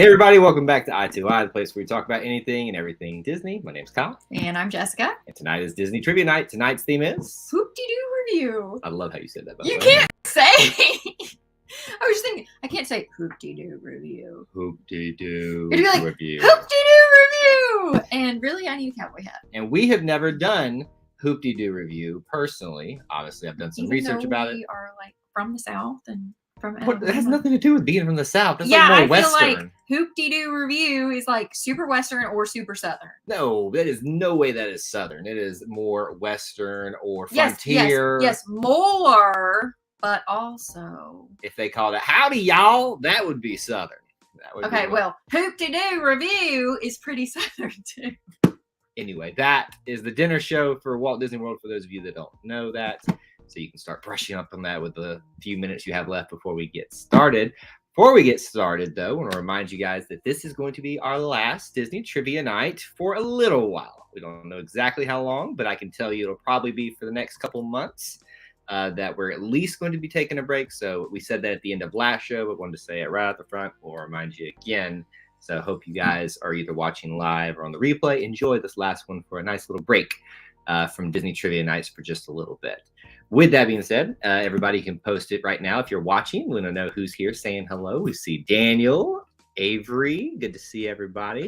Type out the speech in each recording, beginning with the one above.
Hey everybody, welcome back to I2I, the place where we talk about anything and everything Disney. My name's Kyle. And I'm Jessica. And tonight is Disney Trivia Night. Tonight's theme is... Hoop Dee Doo Revue. I love how you said that. You can't say... I was just thinking, I can't say Hoop Dee Doo Revue. Hoop Dee Doo Revue. Hoop Dee Doo Revue! And really, I need a cowboy hat. And we have never done Hoop Dee Doo Revue personally. Obviously, I've done some research about it. We are like from the South and... It has nothing to do with being from the South. That's yeah, like more I feel Western. like Hoop Dee Doo Revue is like super Western or super Southern. No, that is no way that is Southern. It is more Western or frontier. Yes, more, but also... If they called it Howdy Y'all, that would be Southern. That would okay, be well, Hoop Dee Doo Revue is pretty Southern too. Anyway, that is the dinner show for Walt Disney World, for those of you that don't know that. So you can start brushing up on that with the few minutes you have left before we get started. Before we get started, though, I want to remind you guys that this is going to be our last Disney Trivia Night for a little while. We don't know exactly how long, but I can tell you it'll probably be for the next couple months that we're at least going to be taking a break. So we said that at the end of last show, but wanted to say it right at the front. We'll remind you again. So I hope you guys are either watching live or on the replay. Enjoy this last one for a nice little break from Disney Trivia Nights for just a little bit. With that being said, everybody can post it right now. If you're watching, we want to know who's here saying hello. We see Daniel, Avery. Good to see everybody.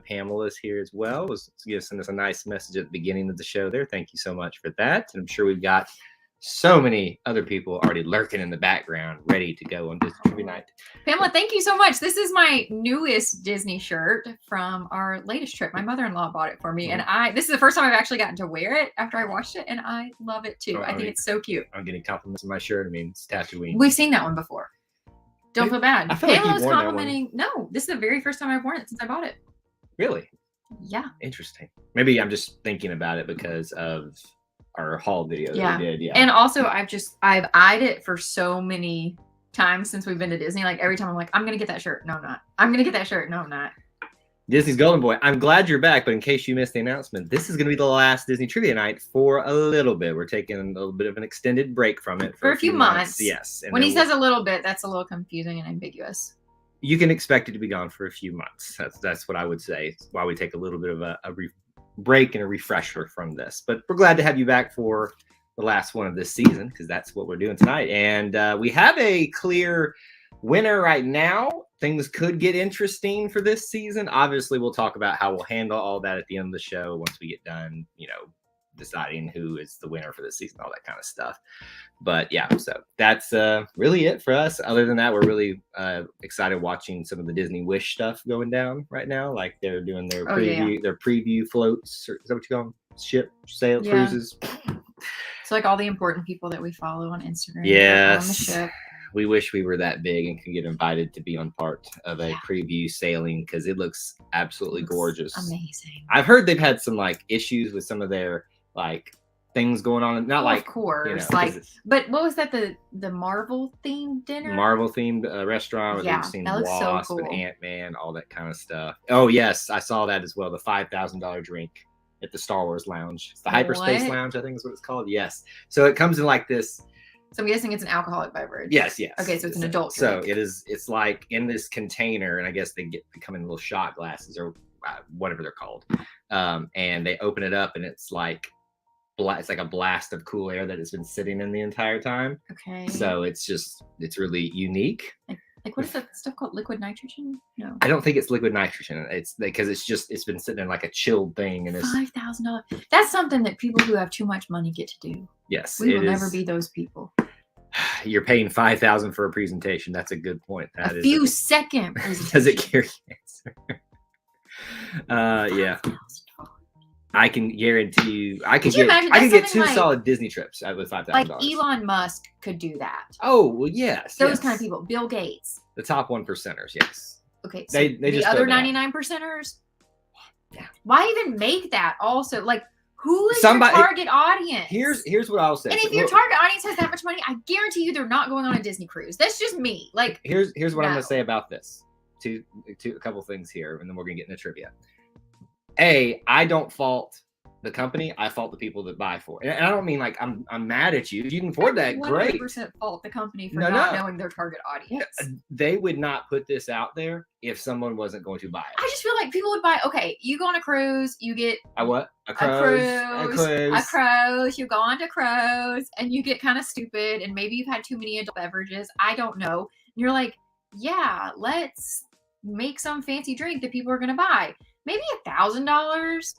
Pamela's here as well. Send us a nice message at the beginning of the show there. Thank you so much for that. And I'm sure we've got so many other people already lurking in the background, ready to go on Disney Trivia Night. Pamela, thank you so much. This is my newest Disney shirt from our latest trip. My mother-in-law bought it for me, and this is the first time I've actually gotten to wear it after I washed it, and I love it too. I think it's so cute. I'm getting compliments on my shirt. I mean, it's Tatooine. We've seen that one before. Don't feel bad. I feel like Pamela's complimenting. No, this is the very first time I've worn it since I bought it. Really? Yeah. Interesting. Maybe I'm just thinking about it because of our haul video that we did. Yeah. And also I've eyed it for so many times since we've been to Disney. Like every time I'm like, I'm gonna get that shirt. No, I'm not. I'm gonna get that shirt. No, I'm not. Disney's Golden Boy. I'm glad you're back, but in case you missed the announcement, this is gonna be the last Disney Trivia Night for a little bit. We're taking a little bit of an extended break from it for a few months. Yes. And when he says a little bit, that's a little confusing and ambiguous. You can expect it to be gone for a few months. That's what I would say. It's why we take a little bit of a break and a refresher from this, but we're glad to have you back for the last one of this season, because that's what we're doing tonight. And we have a clear winner right now. Things could get interesting for this season. Obviously, we'll talk about how we'll handle all that at the end of the show once we get done, deciding who is the winner for this season, all that kind of stuff. But yeah, so that's really it for us. Other than that, we're really excited watching some of the Disney Wish stuff going down right now. Like they're doing their preview floats. Or, is that what you call them? Ship sail cruises. So like all the important people that we follow on Instagram. Yes. On the ship. We wish we were that big and could get invited to be on part of a preview sailing, because it looks absolutely gorgeous. Amazing. I've heard they've had some like issues with some of their like things going on. Not like, of course, but what was that? The Marvel themed dinner? Marvel themed restaurant where they've seen Wasp and Ant-Man, all that kind of stuff. Oh yes, I saw that as well. The $5,000 drink at the Star Wars Lounge. It's the Hyperspace Lounge, I think is what it's called. Yes. So it comes in like this. So I'm guessing it's an alcoholic beverage. Yes. Okay, so it's an adult drink. So it's like in this container, and I guess they come in little shot glasses or whatever they're called. And they open it up, and it's like a blast of cool air that has been sitting in the entire time. Okay. So it's really unique. Like what is that stuff called? Liquid nitrogen? No. I don't think it's liquid nitrogen. It's because it's been sitting in like a chilled thing, and it's $5,000. That's something that people who have too much money get to do. Yes. We will never be those people. You're paying $5,000 for a presentation. That's a good point. That is a few second presentation. Does it cure cancer? Yeah. I can guarantee you. I can get two solid Disney trips with $5,000. Like Elon Musk could do that. Oh well, yes. Those kind of people. Bill Gates. The top 1%ers, yes. Okay. So they the just other 99%ers. Yeah. Why even make that? Also, like, who is your target audience? Here's what I'll say. And if your target audience has that much money, I guarantee you they're not going on a Disney cruise. That's just me. Like, here's what I'm gonna say about this. A couple things here, and then we're gonna get into trivia. I don't fault the company, I fault the people that buy for it. And I don't mean like I'm mad at you. If you can afford that, great. 100% fault the company for not knowing their target audience. They would not put this out there if someone wasn't going to buy it. I just feel like people would buy. Okay, you go on a cruise, you get a what? A cruise. You go on to cruise, and you get kind of stupid, and maybe you've had too many adult beverages. I don't know. And you're like, yeah, let's make some fancy drink that people are gonna buy. Maybe $1,000,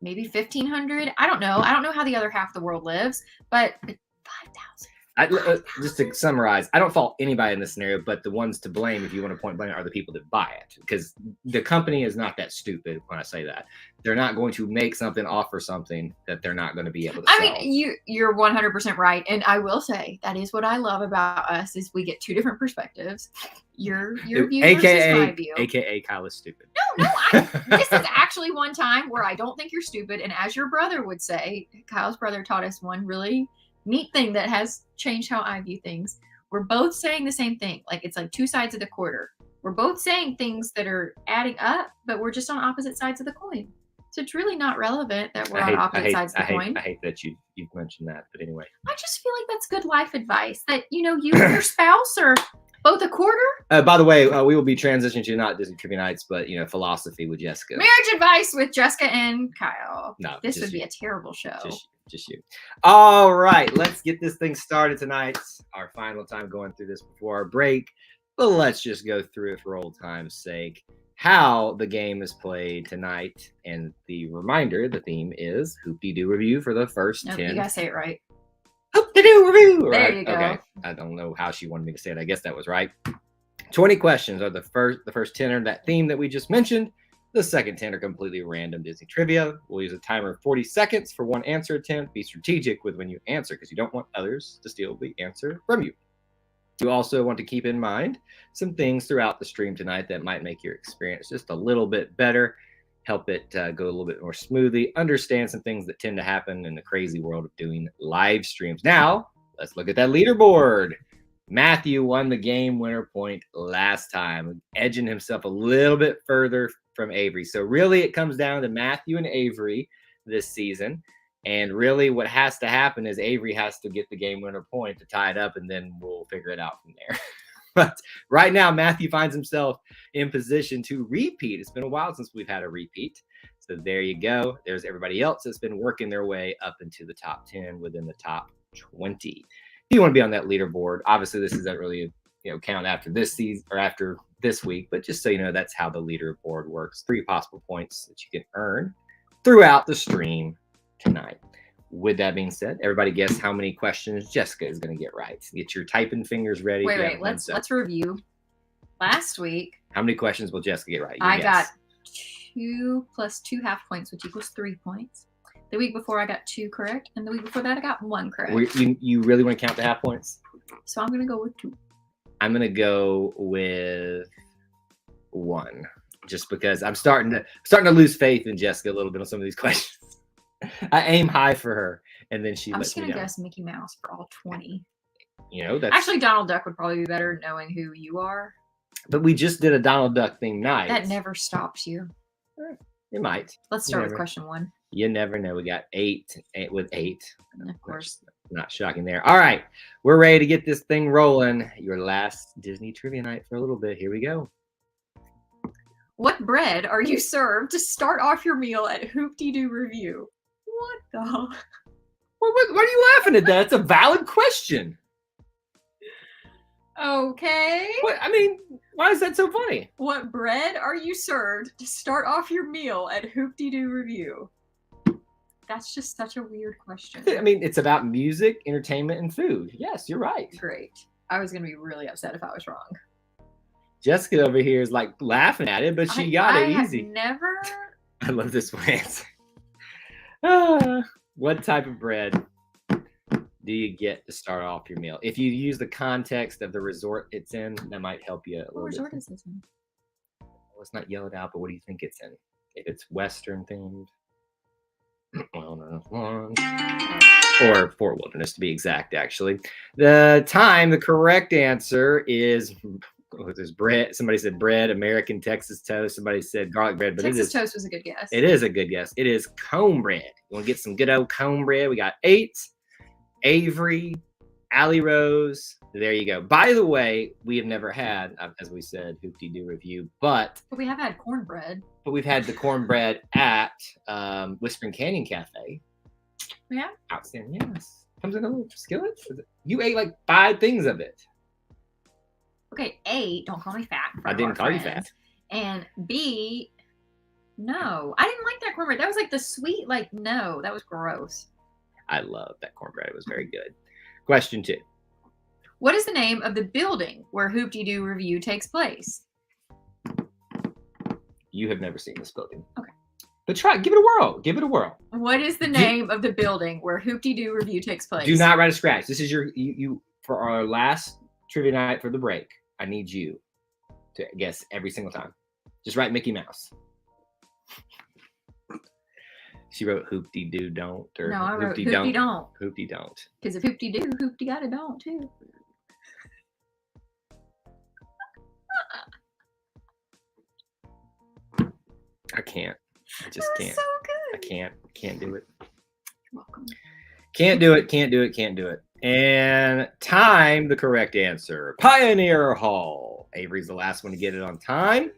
maybe $1,500. I don't know. I don't know how the other half of the world lives, but 5,000. Just to summarize, I don't fault anybody in this scenario, but the ones to blame, if you want to point blame, are the people that buy it. Because the company is not that stupid when I say that. They're not going to make something, offer something that they're not going to be able to sell. I mean, you're 100% right. And I will say, that is what I love about us, is we get two different perspectives. Your view versus my view. AKA Kyle is stupid. No, this is actually one time where I don't think you're stupid. And as your brother would say, Kyle's brother taught us one really neat thing that has changed how I view things. We're both saying the same thing. Like, it's like two sides of the quarter. We're both saying things that are adding up, but we're just on opposite sides of the coin. So it's really not relevant that we're on opposite sides of the coin. I hate that you've mentioned that, but anyway. I just feel like that's good life advice. That, you and your spouse are both a quarter. By the way, we will be transitioning to not Disney Trivia Nights, but philosophy with Jessica. Marriage advice with Jessica and Kyle. No, this would be a terrible show. Just you. All right, let's get this thing started tonight. Our final time going through this before our break, but let's just go through it for old time's sake. How the game is played tonight, and the reminder, the theme is Hoop Dee Doo Revue for the first 10. You gotta say it right. Hoop Dee Doo Revue. There right? you go. Okay. I don't know how she wanted me to say it. I guess that was right. 20 questions are the first 10 are that theme that we just mentioned. The second 10 are completely random Disney trivia. We'll use a timer of 40 seconds for one answer attempt. Be strategic with when you answer, because you don't want others to steal the answer from you. You also want to keep in mind some things throughout the stream tonight that might make your experience just a little bit better, help it go a little bit more smoothly, understand some things that tend to happen in the crazy world of doing live streams. Now, let's look at that leaderboard. Matthew won the game winner point last time, edging himself a little bit further from Avery. So really it comes down to Matthew and Avery this season. And really what has to happen is Avery has to get the game winner point to tie it up, and then we'll figure it out from there. But right now, Matthew finds himself in position to repeat. It's been a while since we've had a repeat. So there you go. There's everybody else that's been working their way up into the top 10 within the top 20. If you want to be on that leaderboard, obviously this isn't really count after this season or after this week, but just so you know, that's how the leaderboard works. 3 possible points that you can earn throughout the stream tonight. With that being said, everybody guess how many questions Jessica is going to get right. Get your typing fingers ready. Wait. Let's review. Last week, how many questions will Jessica get right? I got 2 plus 2 half points, which equals 3 points. The week before, I got 2 correct, and the week before that, I got 1 correct. You really want to count the half points? So I'm going to go with 2. I'm going to go with 1, just because I'm starting to lose faith in Jessica a little bit on some of these questions. I aim high for her, and then she. I'm just gonna guess Mickey Mouse for all 20. That's actually Donald Duck would probably be better, knowing who you are. But we just did a Donald Duck themed night. That never stops you. It might. Let's start with question 1. You never know. We got 8 with 8. And of course, not shocking there. All right, we're ready to get this thing rolling. Your last Disney trivia night for a little bit. Here we go. What bread are you served to start off your meal at Hoop Dee Doo Revue? What the? What are you laughing at that? It's a valid question. Okay. What? I mean, why is that so funny? What bread are you served to start off your meal at Hoop Dee Doo Revue? That's just such a weird question. I mean, it's about music, entertainment, and food. Yes, you're right. Great. I was going to be really upset if I was wrong. Jessica over here is like laughing at it, but she got it easy. Never. I love this one answer. What type of bread do you get to start off your meal? If you use the context of the resort it's in, that might help you a little bit. What resort is this in? Well, it's not yelled out, but what do you think it's in? If it's Western themed, or Fort Wilderness to be exact, actually. The correct answer is There's bread. Somebody said bread, American Texas toast. Somebody said garlic bread, but Texas toast was a good guess. It is a good guess. It is comb bread. You want to get some good old comb bread? We got 8. Avery, Allie Rose. There you go. By the way, we have never had, as we said, Hoop Dee Doo Revue, but we have had cornbread. But we've had the cornbread at Whispering Canyon Cafe. Yeah. Outstanding. Yes. Comes in a little skillet. You ate like 5 things of it. Okay, A, don't call me fat. I didn't call you fat. And B, no. I didn't like that cornbread. That was like the sweet, like, no, that was gross. I love that cornbread. It was very good. Question 2. What is the name of the building where Hoop Dee Doo Revue takes place? You have never seen this building. Okay. But try, give it a whirl. Give it a whirl. What is the name of the building where Hoop Dee Doo Revue takes place? Do not write a scratch. This is you for our last trivia night for the break. I need you to guess every single time. Just write Mickey Mouse. She wrote Hoop Dee Doo Don't, or no, I wrote Hoop Dee Don't. Hoop Dee Don't. Because if Hoop Dee Doo, Hoop Dee got a don't too. I can't. I just can't. So good. I can't do it. You're welcome. Can't do it. Can't do it. Can't do it. And time, the correct answer. Pioneer Hall. Avery's the last one to get it on time.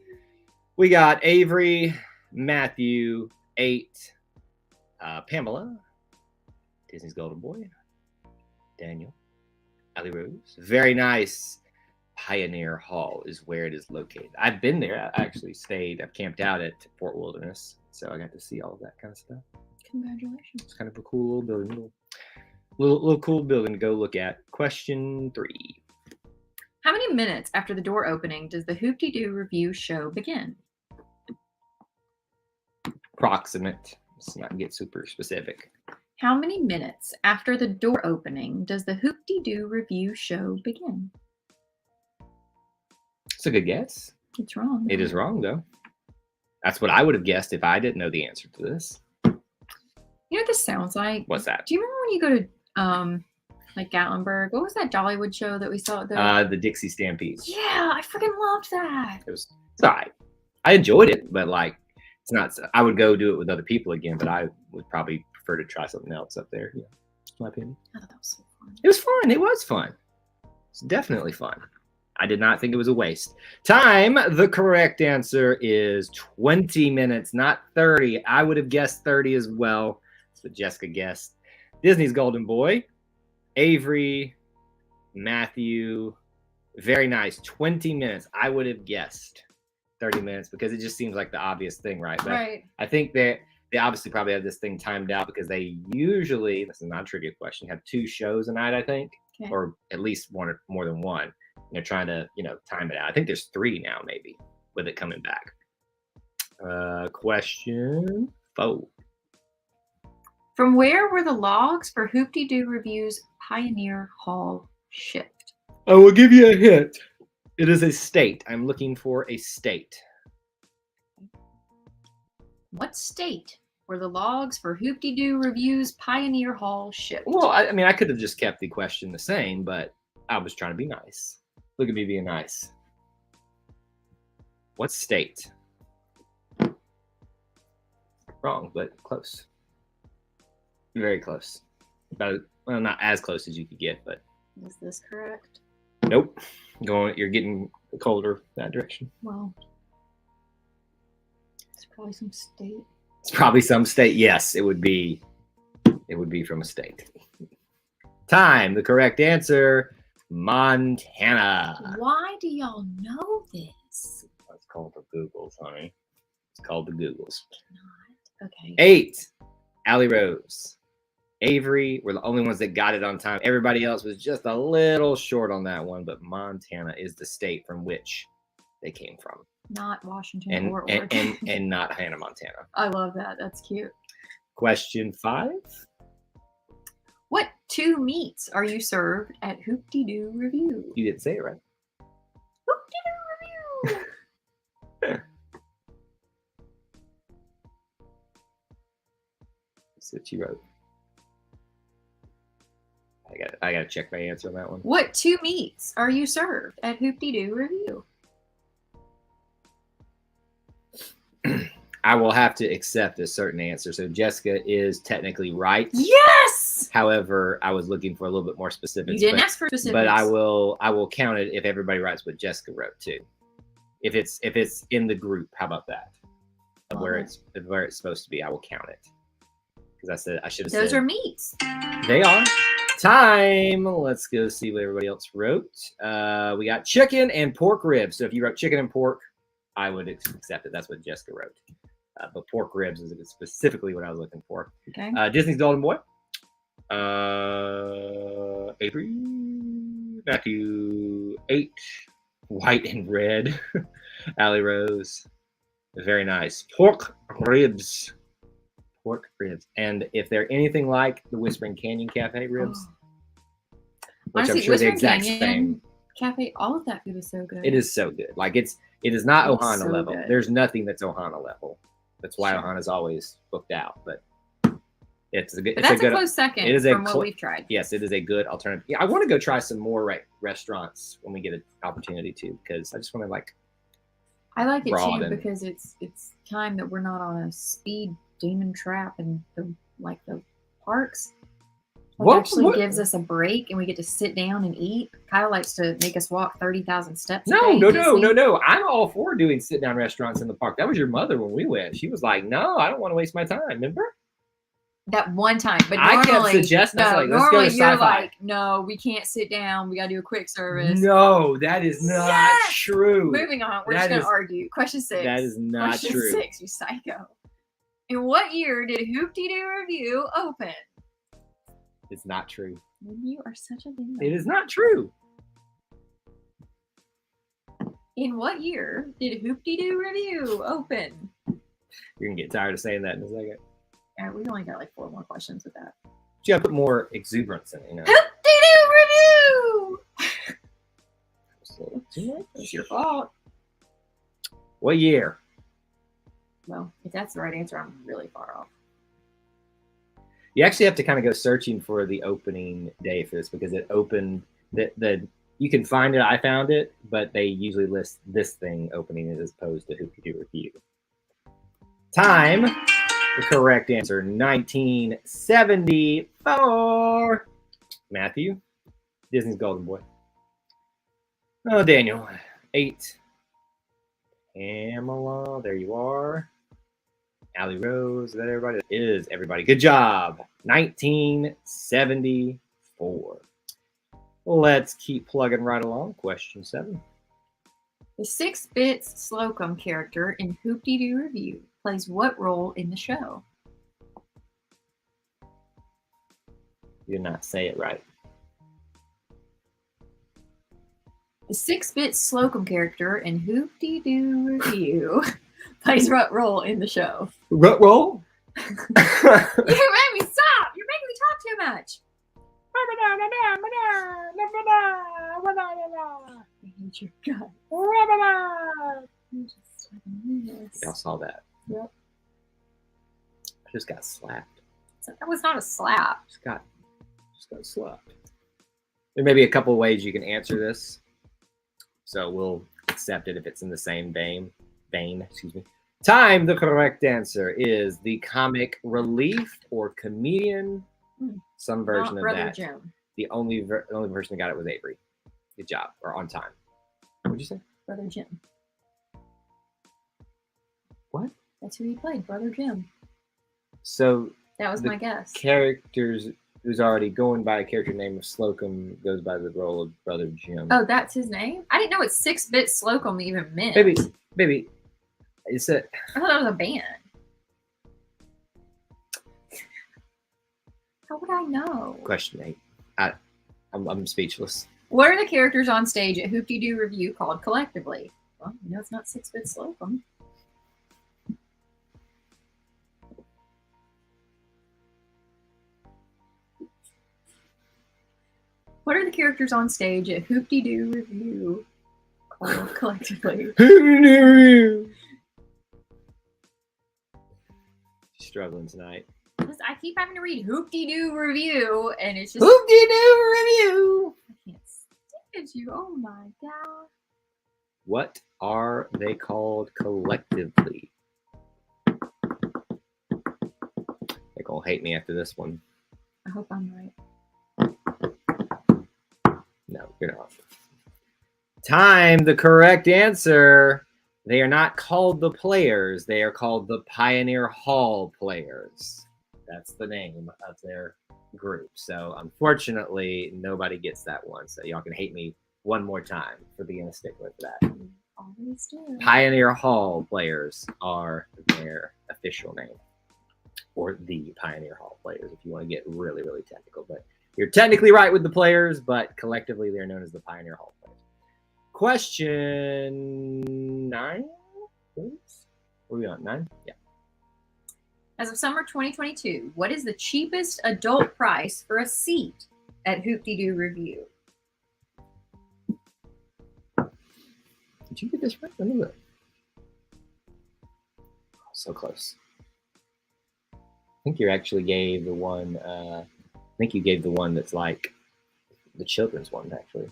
We got Avery, Matthew, 8, Pamela, Disney's Golden Boy, Daniel, Allie Rose. Very nice. Pioneer Hall is where it is located. I've been there. I actually stayed. I've camped out at Fort Wilderness, so I got to see all of that kind of stuff. Congratulations. It's kind of a cool little building. Little cool building to go look at. Question 3. How many minutes after the door opening does the Hoop Dee Doo Revue show begin? Approximate. Let's not get super specific. How many minutes after the door opening does the Hoop Dee Doo Revue show begin? It's a good guess. It's wrong. It is wrong, though. That's what I would have guessed if I didn't know the answer to this. You know what this sounds like? What's that? Do you remember when you go to like Gatlinburg? What was that Dollywood show that we saw at the The Dixie Stampede. Yeah, I freaking loved that. It's all right. I enjoyed it, but like it's not. I would go do it with other people again, but I would probably prefer to try something else up there. Yeah, that's my opinion. I thought that was so fun. It was fun. It was fun. It's definitely fun. I did not think it was a waste. Time, the correct answer is 20 minutes, not 30. I would have guessed 30 as well. That's what Jessica guessed. Disney's Golden Boy, Avery, Matthew. Very nice. 20 minutes. I would have guessed 30 minutes because it just seems like the obvious thing, right? But Right. I think that they obviously probably have this thing timed out because they usually, this is not a trivia question, have 2 shows a night, I think, Okay. or at least one or more than one. And they're trying to, time it out. I think there's 3 now, maybe, with it coming back. Question 4. From where were the logs for Hoop Dee Doo Revue's Pioneer Hall shipped? I will give you a hint. It is a state. I'm looking for a state. What state were the logs for Hoop Dee Doo Revue's Pioneer Hall shipped? Well, I could have just kept the question the same, but I was trying to be nice. Look at me being nice. What state? Wrong, but close. Very close. Well, not as close as you could get, but Is this correct? nope. You're getting colder that direction. Well, it's probably some state. It's probably some state. Yes, it would be from a state. Time, the correct answer, Montana. Why do y'all know this? It's called the Googles, honey. It's called the Googles. Not. Okay. 8, Allie Rose. Avery were the only ones that got it on time. Everybody else was just a little short on that one, but Montana is the state from which they came from. Not Washington And or and, Oregon. and not Hannah Montana. I love that. That's cute. Question 5. What 2 meats are you served at Hoop Dee Doo Revue? You didn't say it right. Hoop Dee Doo Revue. That's what you wrote. I gotta check my answer on that one. What 2 meats are you served at Hoop Dee Doo Revue? I will have to accept a certain answer. So Jessica is technically right. Yes. However, I was looking for a little bit more specifics. You didn't ask for specifics. But I will count it if everybody writes what Jessica wrote too. If it's in the group, how about that? Where it's supposed to be, I will count it. Because I should have said. Those are meats. They are. Time. Let's go see what everybody else wrote. We got chicken and pork ribs. So if you wrote chicken and pork, I would accept it. That's what Jessica wrote. But pork ribs is specifically what I was looking for. Okay. Disney's Golden Boy. Avery. Matthew 8. White and red. Allie Rose. Very nice. Pork ribs. Pork ribs. And if they're anything like the Whispering Canyon Cafe ribs, which honestly, I'm sure the exact Canyon same. Cafe, all of that food is so good. It is so good. Like it is not It's Ohana so level. good. There's nothing that's Ohana level. That's why Sure. Ohana's always booked out. But it's a good. But It's that's a good. close second it is a from what we've tried. Yes, it is a good alternative. Yeah, I want to go try some more restaurants when we get an opportunity to, because I just want to like. I like it broaden. too because it's time that we're not on a speed demon trap and the parks. It actually gives us a break and we get to sit down and eat. Kyle likes to make us walk 30,000 steps. No. a day, No. I'm all for doing sit down restaurants in the park. That was your mother when we went. She was like, "No, I don't want to waste my time." Remember? That one time, but I kept normally, suggesting, I was like, let's go normally to you're Sci-Fi. like, no, we can't sit down. We got to do a quick service. No, that is not Yes! true. Moving on, we're That just going is- to argue. Question 6. That is not Question true. 6, you psycho. In what year did Hoop Dee Doo Revue open? It's not true. You are such a demon. It is not true. In what year did Hoop Dee Doo Revue open? You're gonna get tired of saying that in a second. We only got like 4 more questions with that. You gotta put more exuberance in it, you know. Hoop Dee Doo Revue! It's your fault. What year? Well, if that's the right answer, I'm really far off. You actually have to kind of go searching for the opening day for this, because it opened the you can find it. I found it, but they usually list this thing opening as opposed to Hoop Dee Doo Revue. Time. The correct answer, 1974. Matthew, Disney's Golden Boy. Oh, Daniel, 8. Pamela, there you are. Allie Rose, is that everybody? It is everybody. Good job. 1974. Let's keep plugging right along. Question 7. The Six Bits Slocum character in Hoop Dee Doo Revue plays what role in the show? You did not say it right. The Six Bits Slocum character in Hoop Dee Doo Revue plays what role in the show? What role? You made me stop! You're making me talk too much. I hate your gut. Y'all saw that. Yep. I just got slapped. That was not a slap. Just got slapped. There may be a couple of ways you can answer this, so we'll accept it if it's in the same vein. Excuse me. Time. The correct answer is the comic relief or comedian. Some version of Brother that. Jim. The only person who got it was Avery. Good job, or on time. What'd you say? Brother Jim. What? That's who he played, Brother Jim. So That was the my guess. characters who's already going by a character name of Slocum goes by the role of Brother Jim. Oh, that's his name? I didn't know what 6 Bits Slocum even meant. Baby, it's a. I thought it was a band. How would I know? Question 8. I'm speechless. What are the characters on stage at Hoop Dee Doo Revue called collectively? Well, you know it's not 6 Bits Slocum. What are the characters on stage at Hoop Dee Doo Revue called collectively? Struggling tonight. I keep having to read Hoop Dee Doo Revue, and it's just Hoop Dee Doo Revue. I can't stand you. Oh my god. What are they called collectively? They're gonna hate me after this one. I hope I'm right. No, you're not. Time, the correct answer. They are not called the Players. They are called the Pioneer Hall Players. That's the name of their group. So unfortunately, nobody gets that one. So y'all can hate me one more time for being a stickler for that. Always do. Pioneer Hall Players are their official name. Or the Pioneer Hall Players, if you want to get really, really technical. But you're technically right with the Players, but collectively they're known as the Pioneer Hall Players. Question 9, please. What are we on? 9? Yeah. As of summer 2022, what is the cheapest adult price for a seat at Hoop Dee Doo Revue? Did you get this right? Let me look. So close. I think you actually gave the one. I think you gave the one that's like the children's one, actually.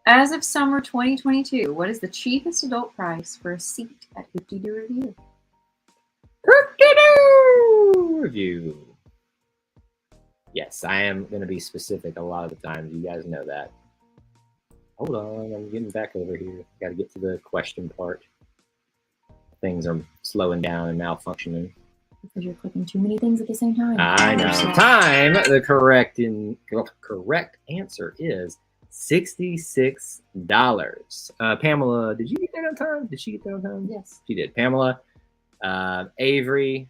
As of summer 2022, what is the cheapest adult price for a seat at Hoop Dee Doo Revue? Hoop Dee Doo Revue. Yes, I am going to be specific a lot of the times. You guys know that. Hold on, I'm getting back over here. Got to get to the question part. Things are slowing down and malfunctioning. Because you're clicking too many things at the same time. I know. Time. The correct answer is $66. Pamela, did you get that on time? Did she get that on time? Yes. She did. Pamela, Avery,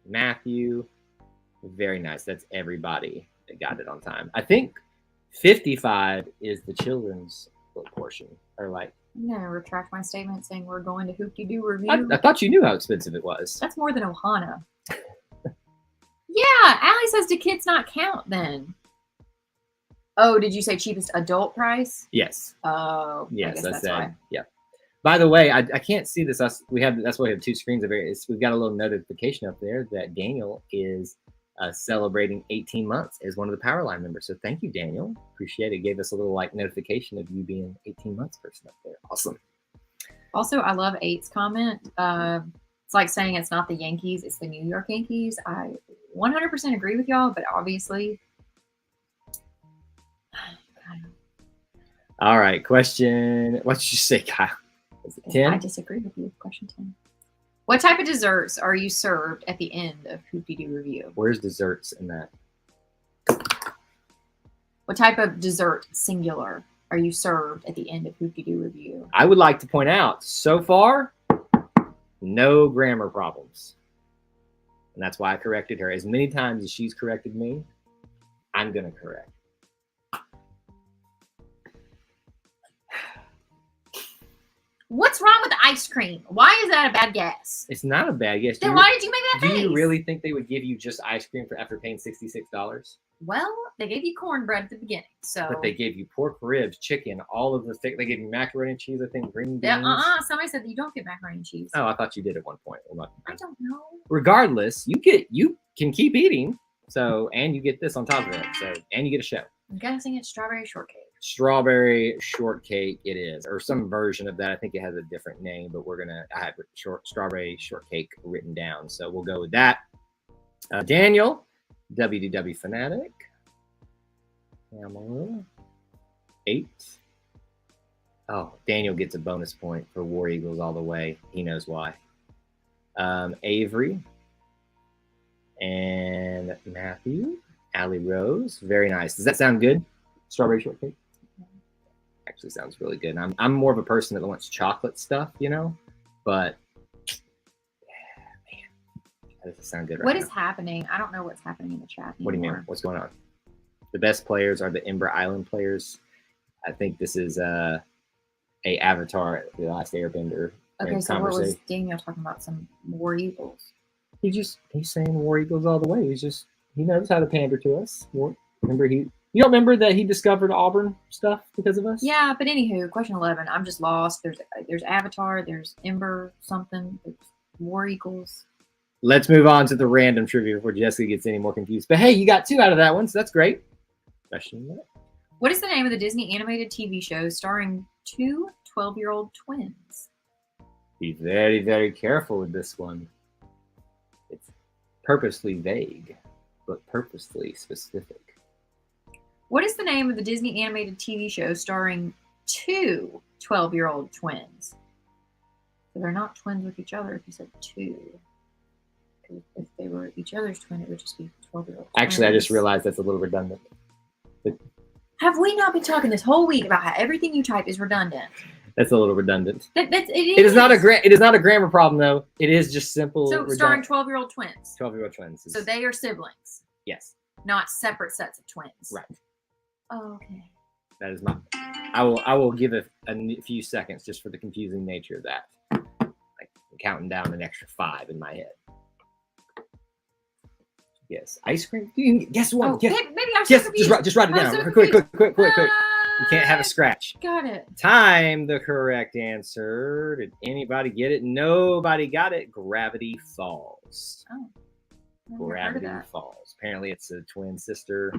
Matthew. Very nice. That's everybody that got it on time. I think 55 is the children's portion. Or like, I'm going to retract my statement saying we're going to Hoop Dee Doo Revue. I thought you knew how expensive it was. That's more than Ohana. Yeah, Allie says, do kids not count then? Oh, did you say cheapest adult price? Yes. Oh, yes, that's why. Yeah. By the way, I can't see this. That's why we have two screens over here. We've got a little notification up there that Daniel is celebrating 18 months as one of the Powerline members. So thank you, Daniel. Appreciate it. Gave us a little like notification of you being 18 months person up there. Awesome. Also, I love 8's comment. It's like saying it's not the Yankees, it's the New York Yankees. I 100% agree with y'all, but obviously. All right, question. What did you say, Kyle? Is it 10? I disagree with you. Question 10. What type of desserts are you served at the end of Hoop Dee Doo Revue? Where's desserts in that? What type of dessert, singular, are you served at the end of Hoop Dee Doo Revue? I would like to point out, so far, no grammar problems. And that's why I corrected her. As many times as she's corrected me, I'm going to correct. What's wrong with ice cream? Why is that a bad guess? It's not a bad guess. Then why did you make that face? Do you really think they would give you just ice cream after paying $66? Well, they gave you cornbread at the beginning, so. But they gave you pork ribs, chicken, all of the things. They gave you macaroni and cheese, I think, green beans. Yeah, somebody said that you don't get macaroni and cheese. Oh, I thought you did at one point. I don't know. Regardless, you can keep eating. So, and you get this on top of it. So, and you get a show. I'm guessing it's strawberry shortcake. Strawberry shortcake it is, or some version of that. I think it has a different name, but I have strawberry shortcake written down, so we'll go with that. Daniel, WDW fanatic. Pamela, 8. Oh, Daniel gets a bonus point for War Eagles all the way. He knows why. Avery and Matthew, Allie Rose. Very nice. Does that sound good? Strawberry shortcake? Actually sounds really good. And I'm more of a person that wants chocolate stuff, but man, that doesn't sound good right now. What is happening? I don't know what's happening in the chat anymore. What do you mean? What's going on? The best players are the Ember Island players. I think this is a Avatar, The Last Airbender. Okay, so what was Daniel talking about? Some War Eagles. He's saying War Eagles all the way. He knows how to pander to us. You don't remember that he discovered Auburn stuff because of us? Yeah, but anywho, question 11. I'm just lost. There's Avatar. There's Ember something. There's War Eagles. Let's move on to the random trivia before Jessica gets any more confused. But hey, you got 2 out of that one, so that's great. Question. What is the name of the Disney animated TV show starring 2 12-year-old twins? Be very, very careful with this one. It's purposely vague, but purposely specific. What is the name of the Disney animated TV show starring 2 12-year-old twins? So they're not twins with each other if you said 2. If they were each other's twin, it would just be 12-year-old. Actually, I just realized that's a little redundant. Have we not been talking this whole week about how everything you type is redundant? That's a little redundant. It is not a grammar problem though. It is just simple. So starring 12-year-old twins. 12-year-old twins. So they are siblings. Yes. Not separate sets of twins. Right. Oh, okay. That is my. I will give it a few seconds just for the confusing nature of that. Like counting down an extra 5 in my head. Yes, ice cream. Guess what? Oh, maybe I was yes, so confused. just write it down. So Quick. You can't have a scratch. Got it. Time the correct answer. Did anybody get it? Nobody got it. Gravity Falls. Oh. Gravity Falls. Apparently, it's a twin sister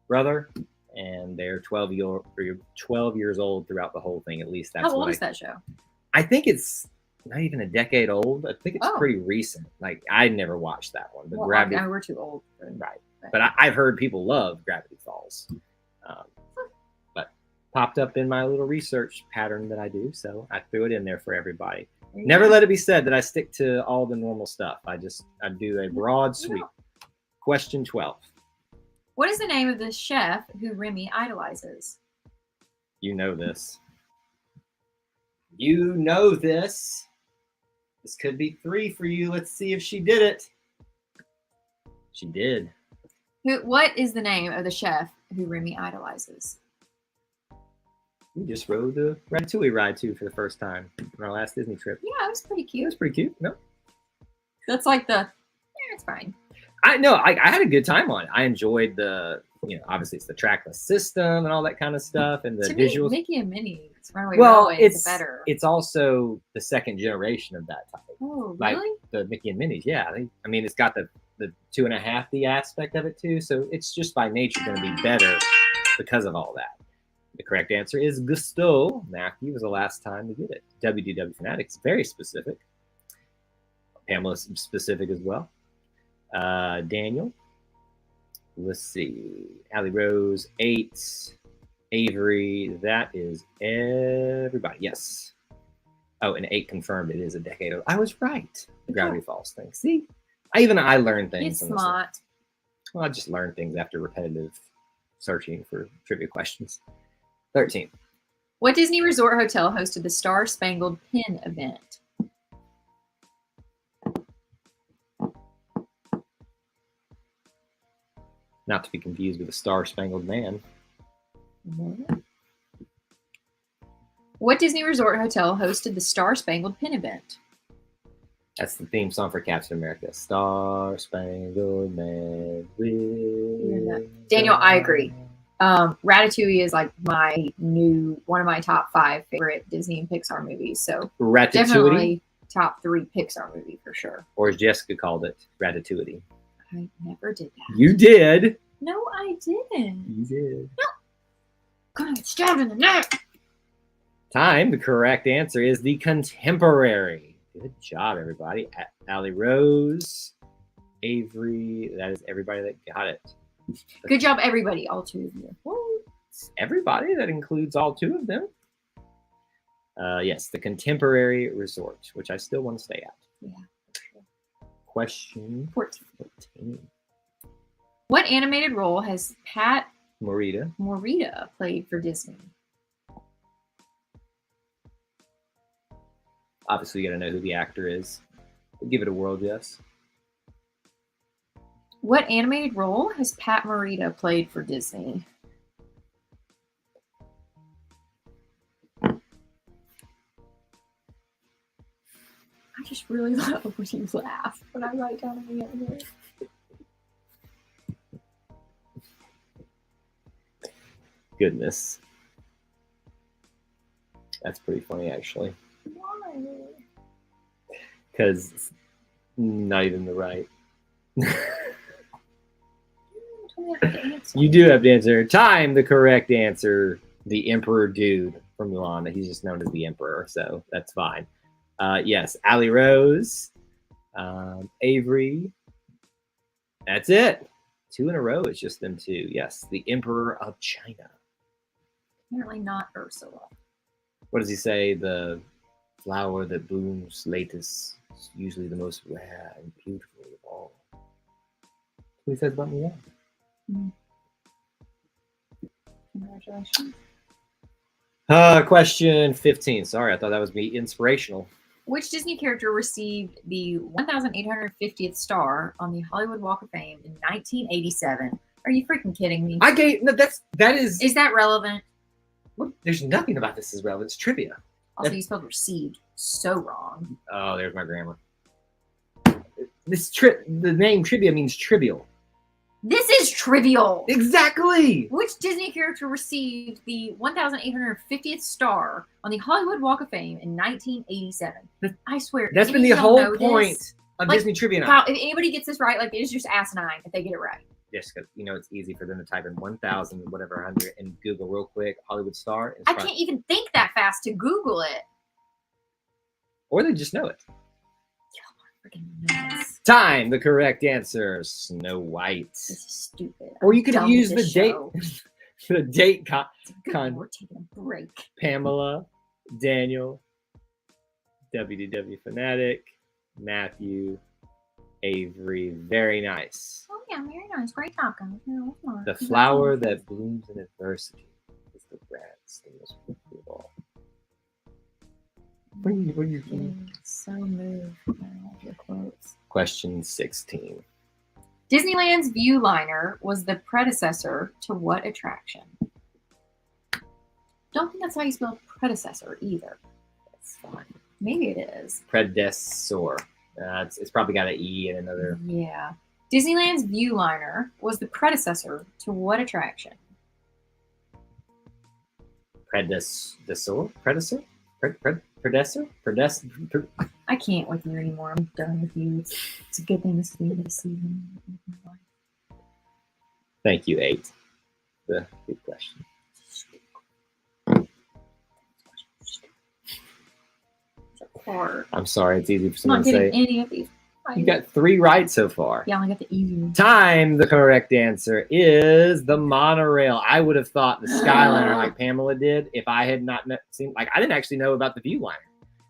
brother, and they're 12 years old throughout the whole thing. At least that's how old is that show? I think it's not even a decade old. I think it's pretty recent. Like I never watched that one. But Gravity. I mean, we're too old. Right. But I've heard people love Gravity Falls. But popped up in my little research pattern that I do, so I threw it in there for everybody. Never let it be said that I stick to all the normal stuff. I do a broad sweep. Question 12. What is the name of the chef who Remy idolizes? You know this. You know this. This could be 3 for you. Let's see if she did it. She did. What is the name of the chef who Remy idolizes? We just rode the Ratatouille ride too for the first time on our last Disney trip. Yeah, it was pretty cute. It was pretty cute. No, that's like it's fine. I had a good time on it. I enjoyed obviously it's the trackless system and all that kind of stuff and the visuals. Mickey and Minnie's Runaway Railway is better. It's also the second generation of that type. Oh, like really? The Mickey and Minnie's, yeah. I mean, it's got the 2.5D aspect of it too, so it's just by nature going to be better because of all that. The correct answer is Gusto. Matthew was the last time to get it. WDW Fanatics, very specific. Pamela's specific as well. Daniel. Let's see. Allie Rose, 8. Avery, that is everybody. Yes. Oh, and 8 confirmed it is a decade old. I was right. The Gravity Falls thing. See? I learn things. It's smart. Well, I just learn things after repetitive searching for trivia questions. 13. What Disney Resort Hotel hosted the Star Spangled Pin event? Not to be confused with the Star Spangled Man. Mm-hmm. What Disney Resort Hotel hosted the Star Spangled Pin event? That's the theme song for Captain America. Star Spangled Man. Daniel, I agree. Ratatouille is like one of my top 5 favorite Disney and Pixar movies. So Ratatouille? Definitely top 3 Pixar movie for sure. Or as Jessica called it, Ratatouille. I never did that. You did. No, I didn't. You did. No. Gonna get stabbed in the neck. Time. The correct answer is the contemporary. Good job, everybody. Allie Rose, Avery. That is everybody that got it. Good job, everybody. All 2 of you. Everybody. That includes all 2 of them. Yes, the Contemporary Resort, which I still want to stay at. Yeah. Question 14. What animated role has Pat Morita played for Disney? Obviously, you got to know who the actor is. Give it a whirl, Jess. What animated role has Pat Morita played for Disney? I just really love when you laugh when I write down the answer. Goodness. That's pretty funny, actually. Why? Because Not even the right. Tell me I have to answer. You do have to answer. Time, the correct answer. The Emperor Dude from Mulan. He's just known as the Emperor, so that's fine. Yes, Allie Rose, Avery. That's it. 2 in a row. It's just them 2. Yes, the Emperor of China. Apparently not Ursula. What does he say? The flower that blooms latest is usually the most rare and beautiful of all. That's what he says about Mulan. Congratulations. Question 15. Sorry, I thought that was be inspirational. Which Disney character received the 1,850th star on the Hollywood Walk of Fame in 1987? Are you freaking kidding me? That is. Is that relevant? What? There's nothing about this is relevant. It's trivia. Also, you spelled received so wrong. Oh, there's my grammar. The name trivia means trivial. This is trivial. Exactly. Which Disney character received the 1,850th star on the Hollywood Walk of Fame in 1987? I swear. That's been the whole point of Disney trivia. Wow, if anybody gets this right, like, it is just asinine if they get it right. Yes, because it's easy for them to type in 1,000 whatever 100 and Google real quick Hollywood star. I can't even think that fast to Google it. Or they just know it. Freaking nuts. Time, the correct answer, Snow White. This is stupid. Or you could have used the date. Show. The date We're taking a break. Pamela, Daniel, WDW Fanatic, Matthew, Avery. Very nice. Oh yeah, very nice. Great job, guys. The flower that blooms in adversity is the rarest and most beautiful of all. What are you doing? So moved by all your quotes. Question 16. Disneyland's Viewliner was the predecessor to what attraction? Don't think that's how you spell predecessor either. That's fine. Maybe it is. Predesscor. It's probably got an E and another. Yeah. Disneyland's Viewliner was the predecessor to what attraction? Predessor? I can't with you anymore. I'm done with you. It's a good thing this is the end of the season. Thank you, 8. The good question. Hard. I'm sorry, it's easy for I'm someone not to getting say. any of these. You got 3 right so far. Yeah, I only got the easy one. Time, the correct answer is the monorail. I would have thought the Skyliner, like Pamela did, if I had not seen. Like, I didn't actually know about the Viewliner,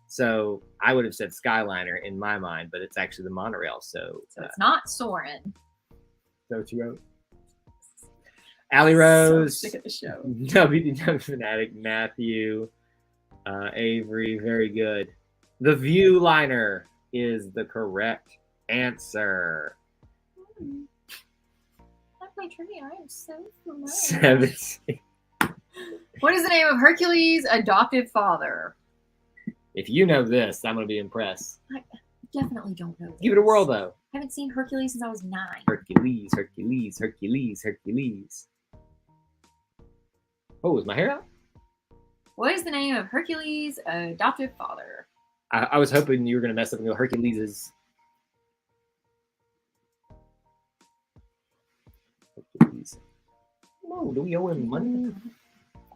so I would have said Skyliner in my mind, but it's actually the monorail. So it's not Soarin'. Is that what you wrote? Allie Rose, So sick of the show. WDW Fanatic, Matthew, Avery, very good. The Viewliner is the correct answer. That's my trivia. I am so familiar. 17. What is the name of Hercules' adoptive father? If you know this, I'm going to be impressed. I definitely don't know this. Give it a whirl, though. I haven't seen Hercules since I was 9. Hercules, Hercules, Hercules, Hercules. Oh, is my hair out? What is the name of Hercules' adoptive father? I was hoping you were going to mess up and go Hercules. Hercules. Oh, do we owe him money?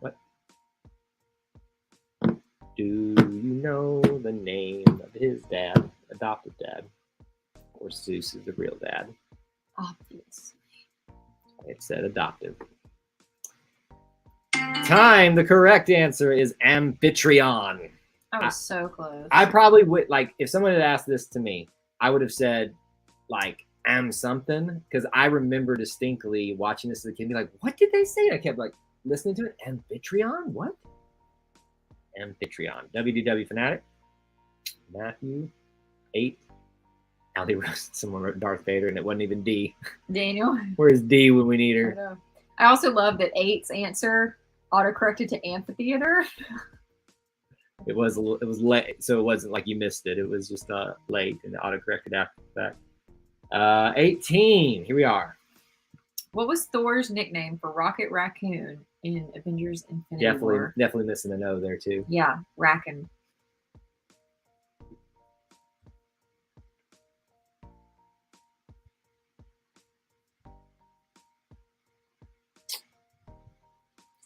What? Do you know the name of his dad? Adoptive dad. Or Zeus is the real dad. Obviously. It said adoptive. Time. The correct answer is Amphitryon. I was so close. I probably would, like, if someone had asked this to me, I would have said, like, am something, because I remember distinctly watching this as a kid and be like, what did they say? And I kept, like, listening to it. Amphitryon? What? Amphitryon. WDW Fanatic. Matthew. 8. Allie Rose. Someone wrote Darth Vader, and it wasn't even D. Daniel. Where's D when we need I her? know. I also love that 8's answer autocorrected to amphitheater. It was late, so it wasn't like you missed it. It was just late and autocorrected after the fact. 18. Here we are. What was Thor's nickname for Rocket Raccoon in Avengers Infinity War? Definitely missing an O there too. Yeah, Raccon.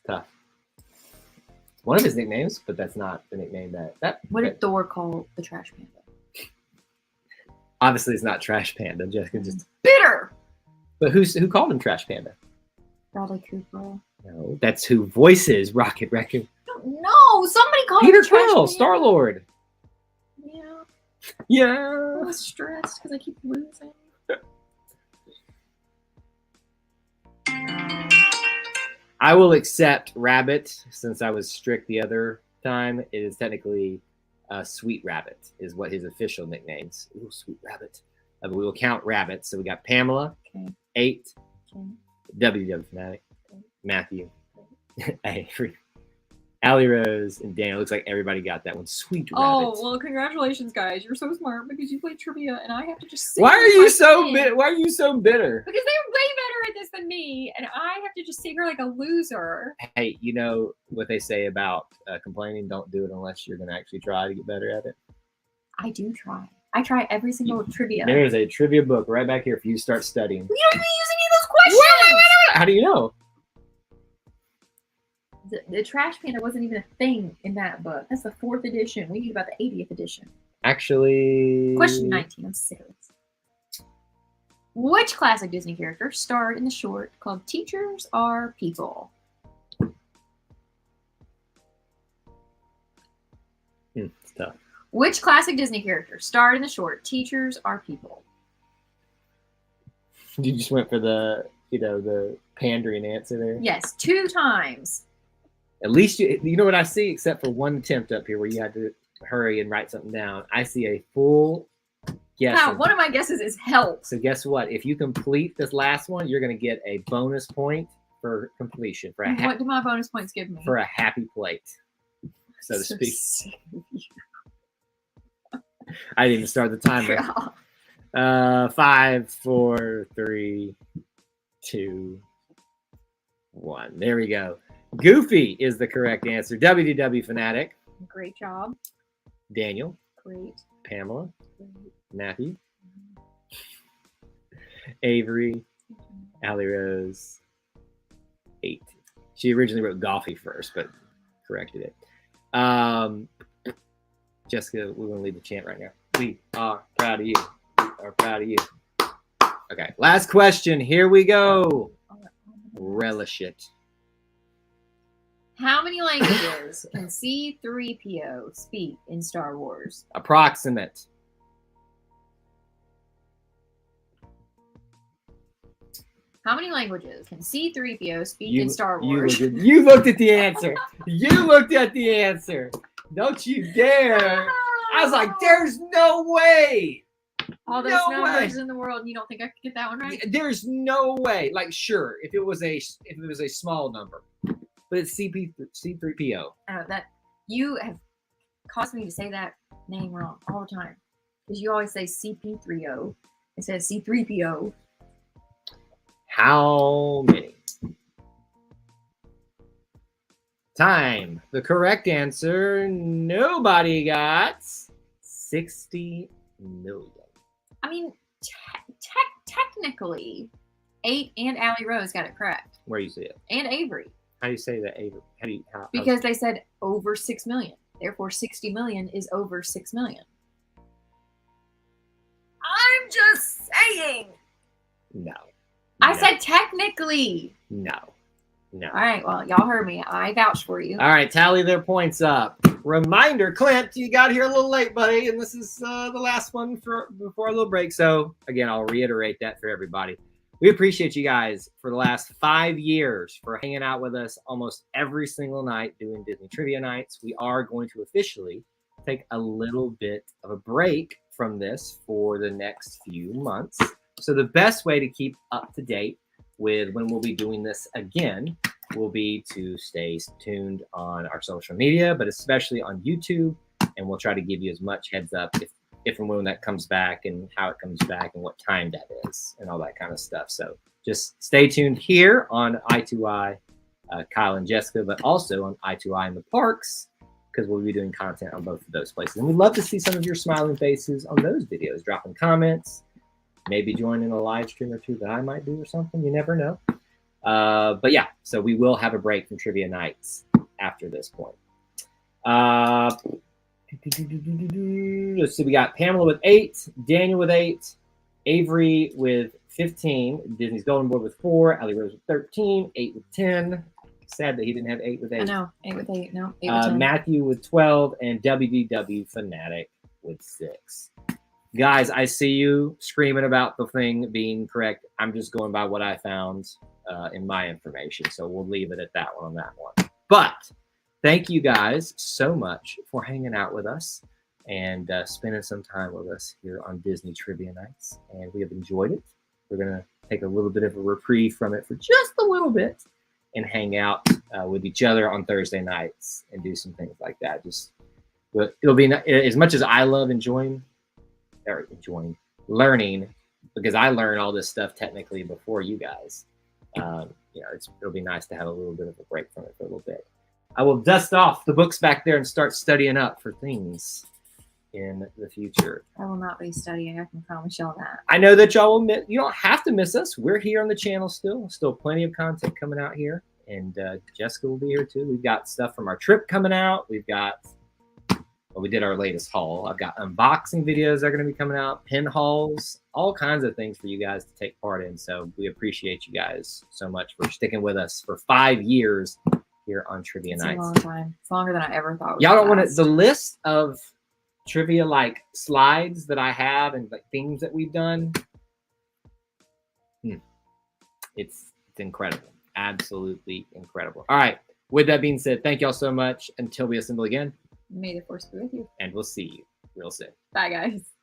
Tough. It's one of his nicknames, but that's not the nickname that. What did Thor call the trash panda? Obviously, it's not Trash Panda. Jessica just. Bitter. But who called him Trash Panda? Bradley Cooper. No, that's who voices Rocket Raccoon. No, somebody called Peter him Trash Quill, Panda. Star Lord. Yeah. Yeah. I was stressed because I keep losing. I will accept Rabbit since I was strict the other time. It is technically Sweet Rabbit is what his official nicknames. Ooh, Sweet Rabbit. But we will count rabbits. So we got Pamela, Okay. 8, Okay. WW Fanatic, Okay. Matthew, Avery, Allie Rose, and Daniel. Looks like everybody got that one. Sweet Rabbit. Oh, well, congratulations, guys. You're so smart because you played trivia and I have to just sit Why here are with you my so pen. bitter? Why are you so bitter? Because they're way better at this than me, and I have to just sit here like a loser. Hey, you know what they say about complaining? Don't do it unless you're going to actually try to get better at it. I do try. I try every single trivia. There is a trivia book right back here for you to start studying. We don't even use any of those questions. How do you know? The Trash Panda wasn't even a thing in that book. That's the 4th edition. We need about the 80th edition. Actually, Question 19. I'm sick of this. Which classic Disney character starred in the short called Teachers Are People? It's tough. Which classic Disney character starred in the short Teachers Are People? You just went for the pandering answer there. Yes, 2 times. At least you know what I see, except for one attempt up here where you had to hurry and write something down. I see a full guess. Now, one of my guesses is help. So guess what? If you complete this last one, you're going to get a bonus point for completion for a What do my bonus points give me? for a happy plate, so to speak. sick of you. I didn't even start the timer. 5, 4, 3, 2, 1. There we go. Goofy is the correct answer. WDW Fanatic. Great job. Daniel. Great. Pamela. Great. Matthew. Avery. Allie Rose. 8. She originally wrote Golfy first, but corrected it. Jessica, we're going to lead the chant right now. We are proud of you. We are proud of you. Okay, last question. Here we go. Relish it. How many languages can C-3PO speak in Star Wars? Approximate. How many languages can C-3PO speak in Star You Wars? looked at the answer. You looked at the answer. Don't you dare. I was like, there's no way. All those No numbers way. in the world, and you don't think I could get that one right? There's no way. Like, sure, if it was a small number, but it's C3PO. I know that you have caused me to say that name wrong all the time because you always say CP3O instead of C3PO. How many? Time. The correct answer, nobody got 60 million. I mean, technically, 8 and Allie Rose got it correct, Where you see it? and Avery, How do you say that, Avery? How because they said over 6 million. Therefore, 60 million is over 6 million. I'm just saying. No. I No. said technically. No. No. All right, well, y'all heard me. I vouch for you. All right, tally their points up. Reminder, Clint, you got here a little late, buddy, and this is the last one before our little break. So, again, I'll reiterate that for everybody. We appreciate you guys for the last 5 years for hanging out with us almost every single night doing Disney Trivia Nights. We are going to officially take a little bit of a break from this for the next few months. So the best way to keep up to date with when we'll be doing this again will be to stay tuned on our social media, but especially on YouTube. And we'll try to give you as much heads up if and when that comes back and how it comes back and what time that is and all that kind of stuff. So just stay tuned here on I2I, Kyle and Jessica, but also on I2I in the parks, because we'll be doing content on both of those places. And we'd love to see some of your smiling faces on those videos, dropping comments, maybe joining a live stream or two that I might do or something. You never know. But yeah, so we will have a break from trivia nights after this point. Let's see, we got Pamela with 8, Daniel with 8, Avery with 15, Disney's Golden Boy with 4, Ali Rose with 13, 8 with 10. Sad that he didn't have 8 with 8. I know, 8 with 8. No, 8 with 10. Matthew with 12, and WDW Fanatic with 6. Guys, I see you screaming about the thing being correct. I'm just going by what I found in my information, so we'll leave it at that one on that one. But thank you guys so much for hanging out with us and spending some time with us here on Disney Trivia Nights, and we have enjoyed it. We're going to take a little bit of a reprieve from it for just a little bit and hang out with each other on Thursday nights and do some things like that. It'll be as much as I love learning, because I learn all this stuff technically before you guys. It'll be nice to have a little bit of a break from it for a little bit. I will dust off the books back there and start studying up for things in the future. I will not be studying. I can promise y'all that. I know that y'all will you don't have to miss us. We're here on the channel still plenty of content coming out here, and Jessica will be here too. We've got stuff from our trip coming out. We did our latest haul. I've got unboxing videos that are going to be coming out, pin hauls, all kinds of things for you guys to take part in. So we appreciate you guys so much for sticking with us for 5 years here on Trivia Nights. It's a long time. It's longer than I ever thought. Y'all don't want to, the list of trivia like slides that I have and like things that we've done. It's incredible. Absolutely incredible. All right. With that being said, thank y'all so much. Until we assemble again. May the force be with you. And we'll see you real soon. Bye, guys.